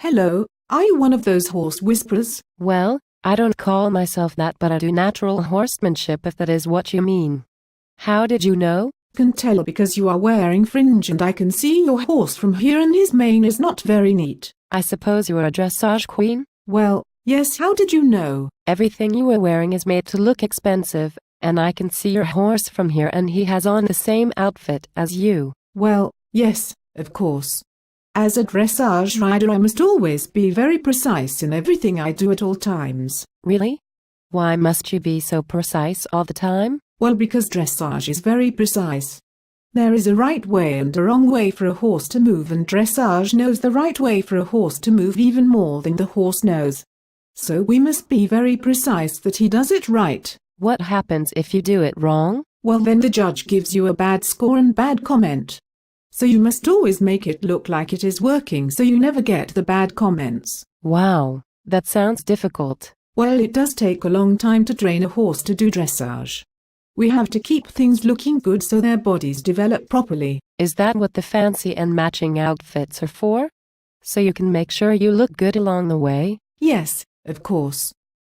Hello, are you one of those horse whisperers? Well, I don't call myself that, but I do natural horsemanship, if that is what you mean. How did you know? Can tell because you are wearing fringe and I can see your horse from here and his mane is not very neat. I suppose you're a dressage queen? Well, yes, how did you know? Everything you are wearing is made to look expensive, and I can see your horse from here and he has on the same outfit as you. Well, yes, of course. As a dressage rider I must always be very precise in everything I do at all times. Really? Why must you be so precise all the time? Well, because dressage is very precise. There is a right way and a wrong way for a horse to move, and dressage knows the right way for a horse to move even more than the horse knows. So we must be very precise that he does it right. What happens if you do it wrong? Well, then the judge gives you a bad score and bad comment. So you must always make it look like it is working so you never get the bad comments. Wow, that sounds difficult. Well, it does take a long time to train a horse to do dressage. We have to keep things looking good so their bodies develop properly. Is that what the fancy and matching outfits are for? So you can make sure you look good along the way? Yes, of course.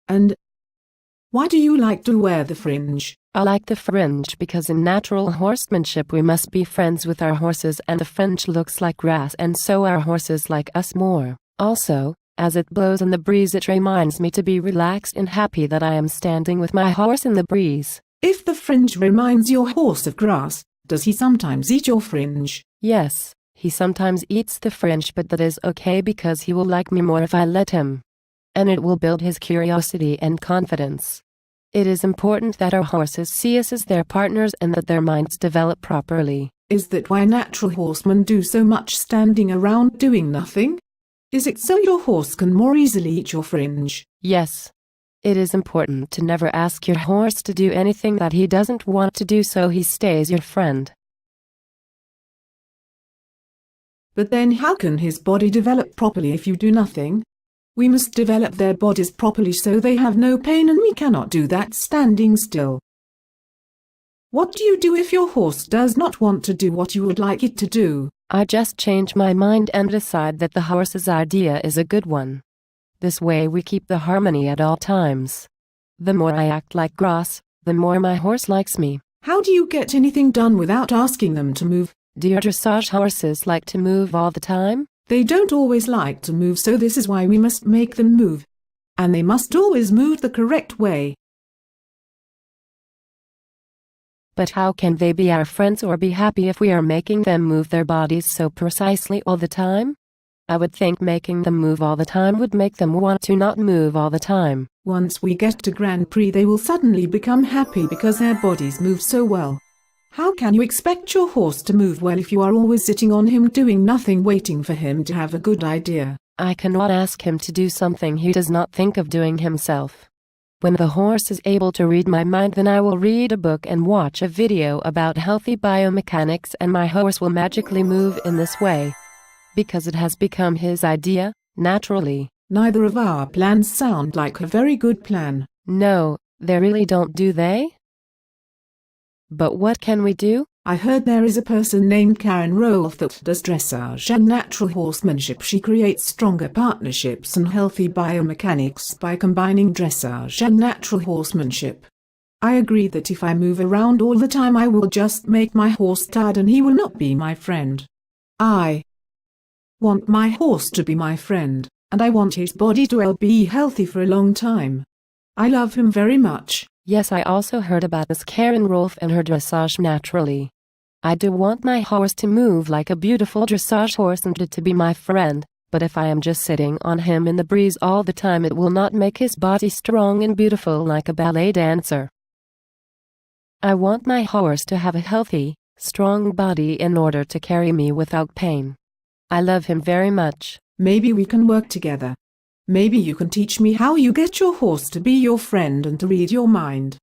And why do you like to wear the fringe? I like the fringe because in natural horsemanship we must be friends with our horses, and the fringe looks like grass and so our horses like us more. Also, as it blows in the breeze it reminds me to be relaxed and happy that I am standing with my horse in the breeze. If the fringe reminds your horse of grass, does he sometimes eat your fringe? Yes, he sometimes eats the fringe, but that is okay because he will like me more if I let him. And it will build his curiosity and confidence. It is important that our horses see us as their partners and that their minds develop properly. Is that why natural horsemen do so much standing around doing nothing? Is it so your horse can more easily eat your fringe? Yes. It is important to never ask your horse to do anything that he doesn't want to do so he stays your friend. But then how can his body develop properly if you do nothing? We must develop their bodies properly so they have no pain, and we cannot do that standing still. What do you do if your horse does not want to do what you would like it to do? I just change my mind and decide that the horse's idea is a good one. This way we keep the harmony at all times. The more I act like grass, the more my horse likes me. How do you get anything done without asking them to move? Do your dressage horses like to move all the time? They don't always like to move, so this is why we must make them move. And they must always move the correct way. But how can they be our friends or be happy if we are making them move their bodies so precisely all the time? I would think making them move all the time would make them want to not move all the time. Once we get to Grand Prix they will suddenly become happy because their bodies move so well. How can you expect your horse to move well if you are always sitting on him doing nothing, waiting for him to have a good idea? I cannot ask him to do something he does not think of doing himself. When the horse is able to read my mind, then I will read a book and watch a video about healthy biomechanics, and my horse will magically move in this way. Because it has become his idea, naturally. Neither of our plans sound like a very good plan. No, they really don't, do they? But what can we do? I heard there is a person named Karen Rolfe that does dressage and natural horsemanship. She creates stronger partnerships and healthy biomechanics by combining dressage and natural horsemanship. I agree that if I move around all the time I will just make my horse tired and he will not be my friend. I want my horse to be my friend, and I want his body to be healthy for a long time. I love him very much. Yes, I also heard about Miss Karen Rolfe and her Dressage Naturally. I do want my horse to move like a beautiful dressage horse and to be my friend, but if I am just sitting on him in the breeze all the time it will not make his body strong and beautiful like a ballet dancer. I want my horse to have a healthy, strong body in order to carry me without pain. I love him very much. Maybe we can work together. Maybe you can teach me how you get your horse to be your friend and to read your mind.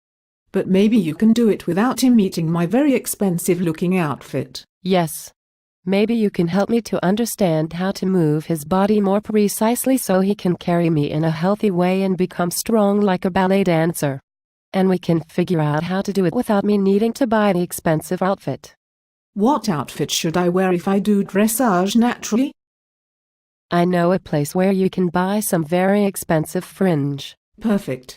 But maybe you can do it without him eating my very expensive looking outfit. Yes. Maybe you can help me to understand how to move his body more precisely so he can carry me in a healthy way and become strong like a ballet dancer. And we can figure out how to do it without me needing to buy the expensive outfit. What outfit should I wear if I do dressage naturally? I know a place where you can buy some very expensive fringe. Perfect.